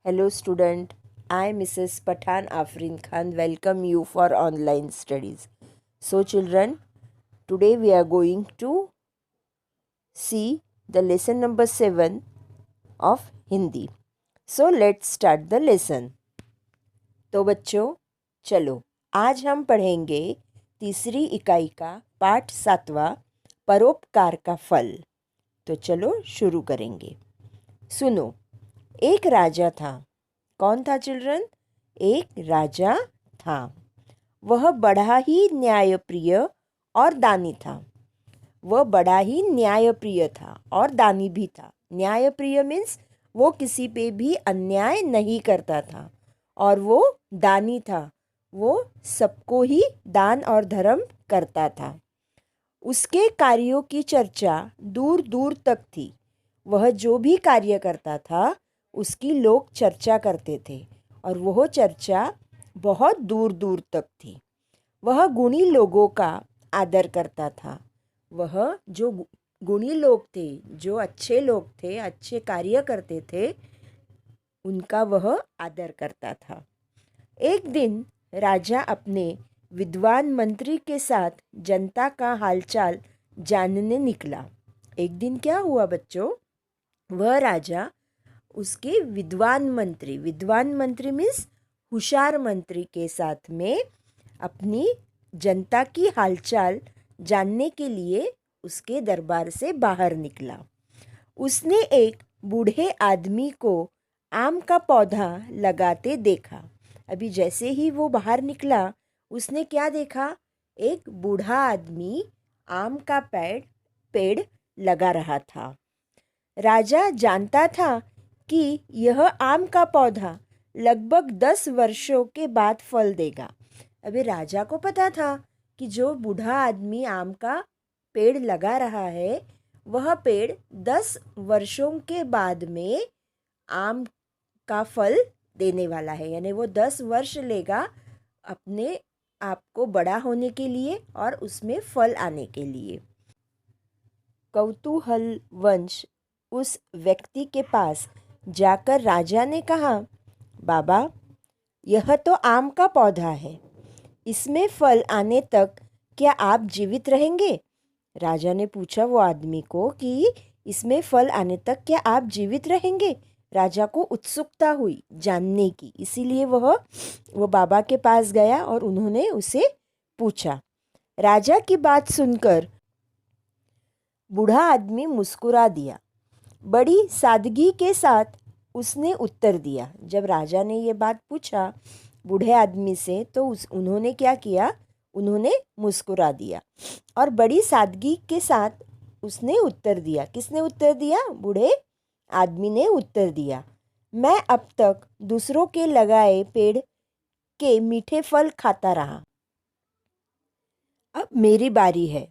Hello student, I Mrs. Pathan Afrin Khan welcome you for online studies. So children, today we are going to see the lesson number 7 of Hindi. So let's start the lesson. तो बच्चों चलो आज हम पढ़ेंगे तीसरी इकाई का पाठ 7वां परोपकार का फल। तो चलो शुरू करेंगे। सुनो, एक राजा था। कौन था चिल्ड्रन? एक राजा था। वह बड़ा ही न्यायप्रिय और दानी था। वह बड़ा ही न्यायप्रिय था और दानी भी था। न्यायप्रिय मीन्स वो किसी पे भी अन्याय नहीं करता था और वो दानी था। वो सबको ही दान और धर्म करता था। उसके कार्यों की चर्चा दूर दूर तक थी। वह जो भी कार्य करता था उसकी लोग चर्चा करते थे और वह चर्चा बहुत दूर दूर तक थी। वह गुणी लोगों का आदर करता था। वह जो गुणी लोग थे, जो अच्छे लोग थे, अच्छे कार्य करते थे, उनका वह आदर करता था। एक दिन राजा अपने विद्वान मंत्री के साथ जनता का हालचाल जानने निकला। एक दिन क्या हुआ बच्चों? वह राजा उसके विद्वान मंत्री मीन्स होशियार मंत्री के साथ में अपनी जनता की हालचाल जानने के लिए उसके दरबार से बाहर निकला। उसने एक बूढ़े आदमी को आम का पौधा लगाते देखा। अभी जैसे ही वो बाहर निकला उसने क्या देखा? एक बूढ़ा आदमी आम का पेड़ लगा रहा था। राजा जानता था कि यह आम का पौधा लगभग 10 वर्षों के बाद फल देगा। अभी राजा को पता था कि जो बूढ़ा आदमी आम का पेड़ लगा रहा है वह पेड़ 10 वर्षों के बाद में आम का फल देने वाला है, यानी वो 10 वर्ष लेगा अपने आप को बड़ा होने के लिए और उसमें फल आने के लिए। कौतूहलवश उस व्यक्ति के पास जाकर राजा ने कहा, बाबा, यह तो आम का पौधा है, इसमें फल आने तक क्या आप जीवित रहेंगे? राजा ने पूछा वो आदमी को कि इसमें फल आने तक क्या आप जीवित रहेंगे? राजा को उत्सुकता हुई जानने की, इसीलिए वो बाबा के पास गया और उन्होंने उसे पूछा। राजा की बात सुनकर बूढ़ा आदमी मुस्कुरा दिया। बड़ी सादगी के साथ उसने उत्तर दिया। जब राजा ने ये बात पूछा बूढ़े आदमी से तो उन्होंने क्या किया? उन्होंने मुस्कुरा दिया और बड़ी सादगी के साथ उसने उत्तर दिया। किसने उत्तर दिया? बूढ़े आदमी ने उत्तर दिया, मैं अब तक दूसरों के लगाए पेड़ के मीठे फल खाता रहा। अब मेरी बारी है।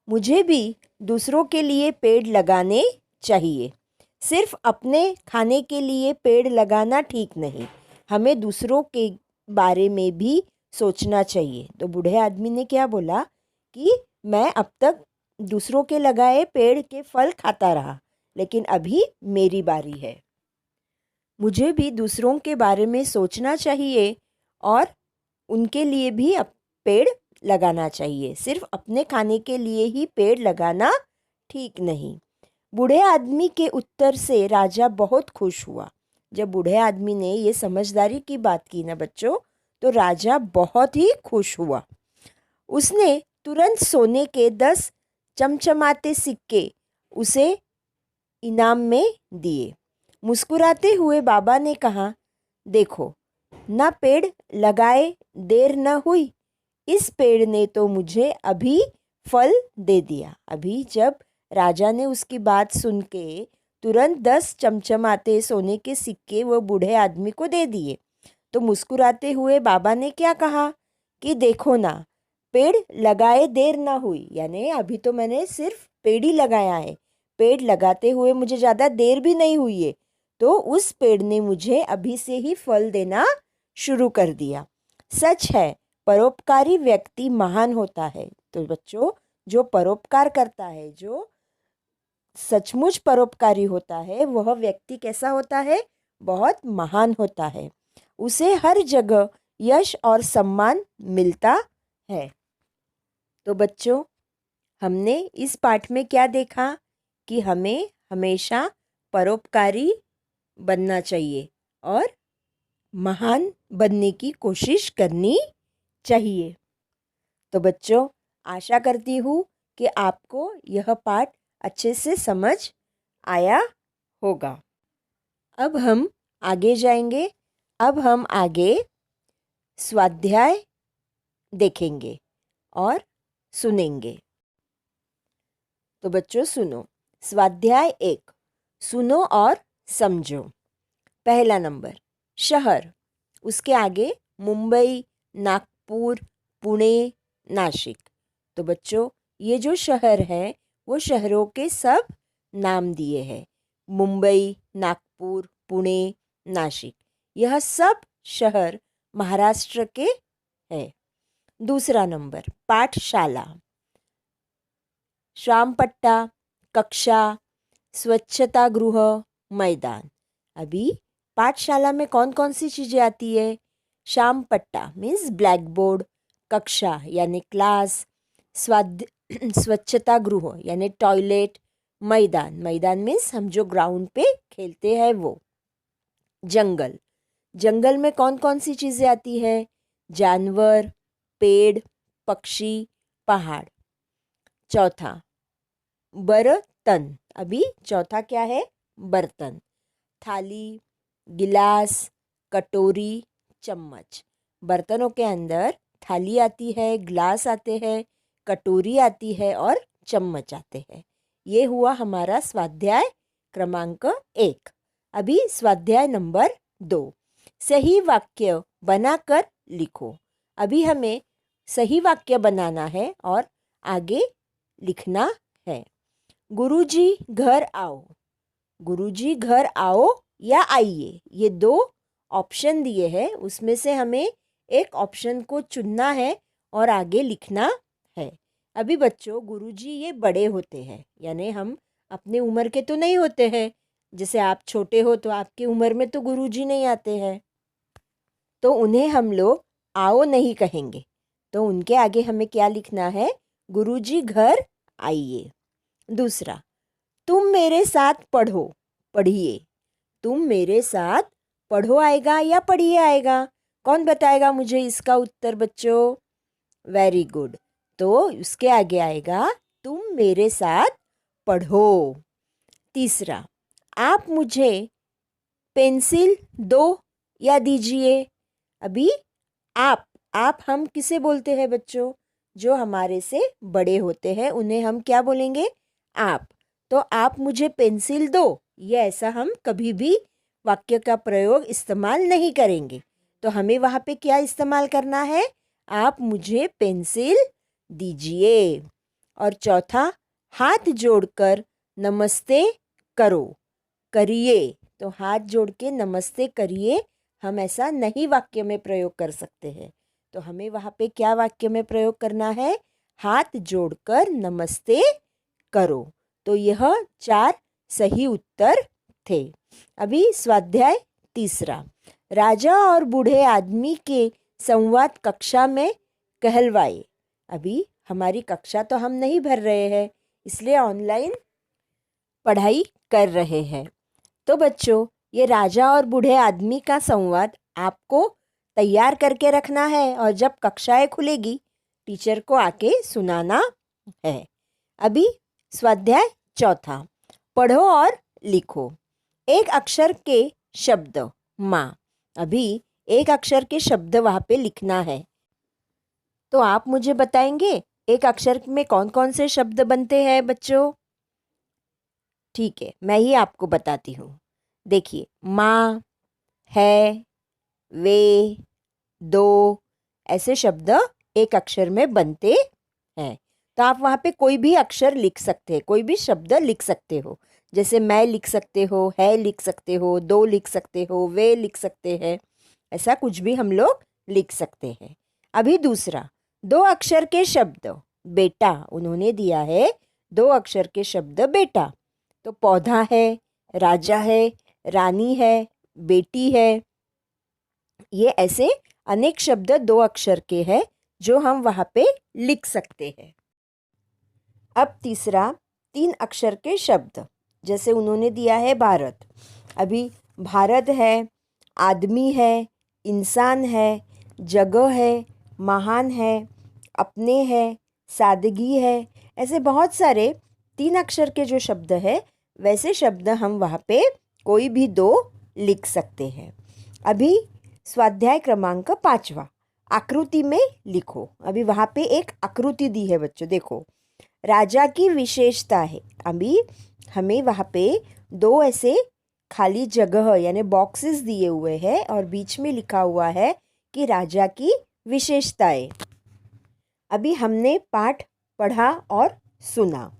मुझे भी दूसरों के लिए पेड़ लगाने चाहिए। सिर्फ अपने खाने के लिए पेड़ लगाना ठीक नहीं, हमें दूसरों के बारे में भी सोचना चाहिए। तो बूढ़े आदमी ने क्या बोला कि मैं अब तक दूसरों के लगाए पेड़ के फल खाता रहा, लेकिन अभी मेरी बारी है। मुझे भी दूसरों के बारे में सोचना चाहिए और उनके लिए भी पेड़ लगाना चाहिए। सिर्फ अपने खाने के लिए ही पेड़ लगाना ठीक नहीं। बूढ़े आदमी के उत्तर से राजा बहुत खुश हुआ। जब बूढ़े आदमी ने ये समझदारी की बात की ना बच्चों, तो राजा बहुत ही खुश हुआ। उसने तुरंत सोने के 10 चमचमाते सिक्के उसे इनाम में दिए। मुस्कुराते हुए बाबा ने कहा, देखो ना, पेड़ लगाए देर न हुई, इस पेड़ ने तो मुझे अभी फल दे दिया। अभी जब राजा ने उसकी बात सुन के तुरंत 10 चमचमाते सोने के सिक्के वो बूढ़े आदमी को दे दिए, तो मुस्कुराते हुए बाबा ने क्या कहा कि देखो ना, पेड़ लगाए देर ना हुई, यानी अभी तो मैंने सिर्फ पेड़ ही लगाया है, पेड़ लगाते हुए मुझे ज़्यादा देर भी नहीं हुई है, तो उस पेड़ ने मुझे अभी से ही फल देना शुरू कर दिया। सच है, परोपकारी व्यक्ति महान होता है। तो बच्चों, जो परोपकार करता है, जो सचमुच परोपकारी होता है, वह व्यक्ति कैसा होता है? बहुत महान होता है, उसे हर जगह यश और सम्मान मिलता है। तो बच्चों, हमने इस पाठ में क्या देखा कि हमें हमेशा परोपकारी बनना चाहिए और महान बनने की कोशिश करनी चाहिए। तो बच्चों, आशा करती हूँ कि आपको यह पाठ अच्छे से समझ आया होगा। अब हम आगे जाएंगे। अब हम आगे स्वाध्याय देखेंगे और सुनेंगे। तो बच्चों सुनो, स्वाध्याय 1, सुनो और समझो। पहला नंबर शहर, उसके आगे मुंबई, नागपुर, पुणे, नासिक। तो बच्चों, ये जो शहर है वो शहरों के सब नाम दिए हैं। मुंबई, नागपुर, पुणे, नासिक, यह सब शहर महाराष्ट्र के हैं। दूसरा नंबर पाठशाला, श्यामपट्टा, कक्षा, स्वच्छता गृह, मैदान। अभी पाठशाला में कौन कौन सी चीज़ें आती है? श्यामपट्टा मीन्स ब्लैक बोर्ड, कक्षा यानी क्लास, स्वच्छता गृह यानी टॉयलेट, मैदान, मैदान मीन्स हम जो ग्राउंड पे खेलते हैं वो। जंगल, जंगल में कौन कौन सी चीज़ें आती है? जानवर, पेड़, पक्षी, पहाड़। चौथा बर्तन, अभी चौथा क्या है? बर्तन, थाली, गिलास, कटोरी, चम्मच। बर्तनों के अंदर थाली आती है, गिलास आते हैं, कटोरी आती है और चम्मच आते हैं। ये हुआ हमारा स्वाध्याय क्रमांक 1। अभी स्वाध्याय नंबर 2, सही वाक्य बनाकर लिखो। अभी हमें सही वाक्य बनाना है और आगे लिखना है। गुरुजी घर आओ, गुरुजी घर आओ या आइए, ये 2 ऑप्शन दिए हैं। उसमें से हमें एक ऑप्शन को चुनना है और आगे लिखना है। अभी बच्चों, गुरुजी ये बड़े होते हैं, यानी हम अपने उम्र के तो नहीं होते हैं। जैसे आप छोटे हो तो आपकी उम्र में तो गुरुजी नहीं आते हैं, तो उन्हें हम लोग आओ नहीं कहेंगे। तो उनके आगे हमें क्या लिखना है? गुरुजी घर आइए। दूसरा, तुम मेरे साथ पढ़ो, पढ़िए। तुम मेरे साथ पढ़ो आएगा या पढ़िए आएगा? कौन बताएगा मुझे इसका उत्तर बच्चों? Very good. तो उसके आगे आएगा तुम मेरे साथ पढ़ो। तीसरा, आप मुझे पेंसिल दो या दीजिए। अभी आप हम किसे बोलते हैं बच्चों? जो हमारे से बड़े होते हैं उन्हें हम क्या बोलेंगे? आप। तो आप मुझे पेंसिल दो, ये ऐसा हम कभी भी वाक्य का प्रयोग इस्तेमाल नहीं करेंगे। तो हमें वहाँ पे क्या इस्तेमाल करना है? आप मुझे पेंसिल दीजिए। और चौथा, हाथ जोड़कर नमस्ते करो, करिए। तो हाथ जोड़ के नमस्ते करिए, हम ऐसा नहीं वाक्य में प्रयोग कर सकते हैं। तो हमें वहाँ पे क्या वाक्य में प्रयोग करना है? हाथ जोड़कर नमस्ते करो। तो यह 4 सही उत्तर थे। अभी स्वाध्याय 3, राजा और बूढ़े आदमी के संवाद कक्षा में कहलवाए। अभी हमारी कक्षा तो हम नहीं भर रहे हैं, इसलिए ऑनलाइन पढ़ाई कर रहे हैं। तो बच्चों, ये राजा और बूढ़े आदमी का संवाद आपको तैयार करके रखना है और जब कक्षाएं खुलेगी टीचर को आके सुनाना है। अभी स्वाध्याय 4, पढ़ो और लिखो। एक अक्षर के शब्द माँ। अभी एक अक्षर के शब्द वहाँ पे लिखना है। तो आप मुझे बताएंगे एक अक्षर में कौन कौन से शब्द बनते हैं बच्चों? ठीक है, मैं ही आपको बताती हूँ। देखिए, माँ, है, वे, दो, ऐसे शब्द एक अक्षर में बनते हैं। तो आप वहाँ पे कोई भी अक्षर लिख सकते हैं, कोई भी शब्द लिख सकते हो। जैसे मैं लिख सकते हो, है लिख सकते हो, दो लिख सकते हो, वे लिख सकते हैं। ऐसा कुछ भी हम लोग लिख सकते हैं। अभी दूसरा, 2 अक्षर के शब्द बेटा। उन्होंने दिया है 2 अक्षर के शब्द बेटा। तो पौधा है, राजा है, रानी है, बेटी है। ये ऐसे अनेक शब्द 2 अक्षर के हैं जो हम वहाँ पे लिख सकते हैं। अब तीसरा 3 अक्षर के शब्द, जैसे उन्होंने दिया है भारत। अभी भारत है, आदमी है, इंसान है, जगह है, महान है, अपने है, सादगी है। ऐसे बहुत सारे 3 अक्षर के जो शब्द है, वैसे शब्द हम वहाँ पे कोई भी 2 लिख सकते हैं। अभी स्वाध्याय क्रमांक 5वां, आकृति में लिखो। अभी वहाँ पे एक आकृति दी है बच्चों, देखो, राजा की विशेषता है। अभी हमें वहाँ पे 2 ऐसे खाली जगह यानी बॉक्सेस दिए हुए हैं और बीच में लिखा हुआ है कि राजा की विशेषताएं। अभी हमने पाठ पढ़ा और सुना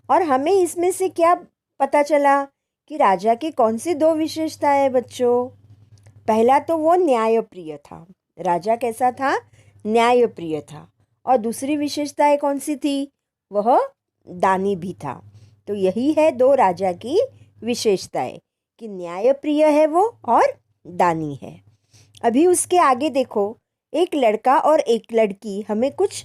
और हमें इसमें से क्या पता चला कि राजा की कौन सी 2 विशेषताएं हैं बच्चों। पहला तो वो न्यायप्रिय था। राजा कैसा था? न्यायप्रिय था। और दूसरी विशेषताएं कौन सी थी? वह दानी भी था। तो यही है 2 राजा की विशेषताएं कि न्यायप्रिय है वो और दानी है। अभी उसके आगे देखो, एक लड़का और एक लड़की हमें कुछ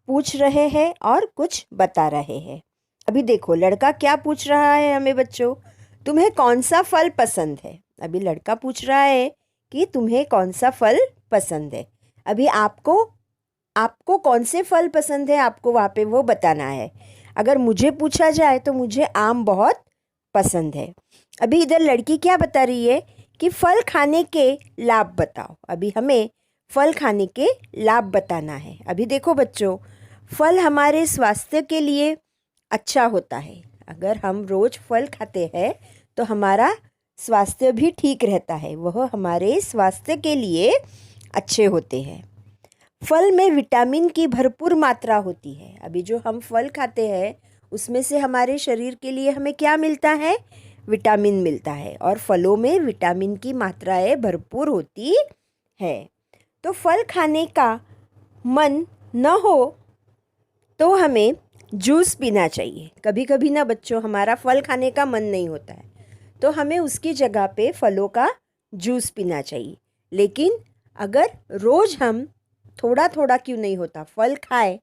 पूछ रहे हैं और कुछ बता रहे हैं। अभी देखो, लड़का क्या पूछ रहा है हमें बच्चों, तुम्हें कौन सा फल पसंद है। अभी लड़का पूछ रहा है कि तुम्हें कौन सा फल पसंद है। अभी आपको कौन से फल पसंद है, आपको वहाँ पे वो बताना है। अगर मुझे पूछा जाए तो मुझे आम बहुत पसंद है। अभी इधर लड़की क्या बता रही है कि फल खाने के लाभ बताओ। अभी हमें फल खाने के लाभ बताना है। अभी देखो बच्चों, फल हमारे स्वास्थ्य के लिए अच्छा होता है। अगर हम रोज फल खाते हैं तो हमारा स्वास्थ्य भी ठीक रहता है, वह हमारे स्वास्थ्य के लिए अच्छे होते हैं। फल में विटामिन की भरपूर मात्रा होती है। अभी जो हम फल खाते हैं उसमें से हमारे शरीर के लिए हमें क्या मिलता है? विटामिन मिलता है और फलों में विटामिन की मात्राएं भरपूर होती है। तो फल खाने का मन न हो तो हमें जूस पीना चाहिए। कभी कभी ना बच्चों, हमारा फल खाने का मन नहीं होता है तो हमें उसकी जगह पे फलों का जूस पीना चाहिए। लेकिन अगर रोज़ हम थोड़ा थोड़ा क्यों नहीं होता फल खाए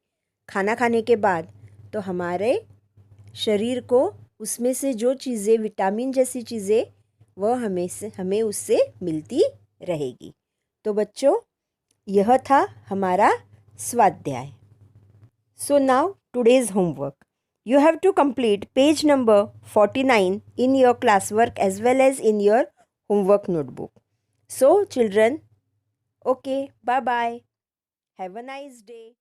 खाना खाने के बाद, तो हमारे शरीर को उसमें से जो चीज़ें, विटामिन जैसी चीज़ें, वह हमें उससे मिलती रहेगी। तो बच्चों, यह था हमारा स्वाध्याय। So now today's homework. You have to complete page number 49 in your classwork as well as in your homework notebook. So children, okay, bye bye. Have a nice day.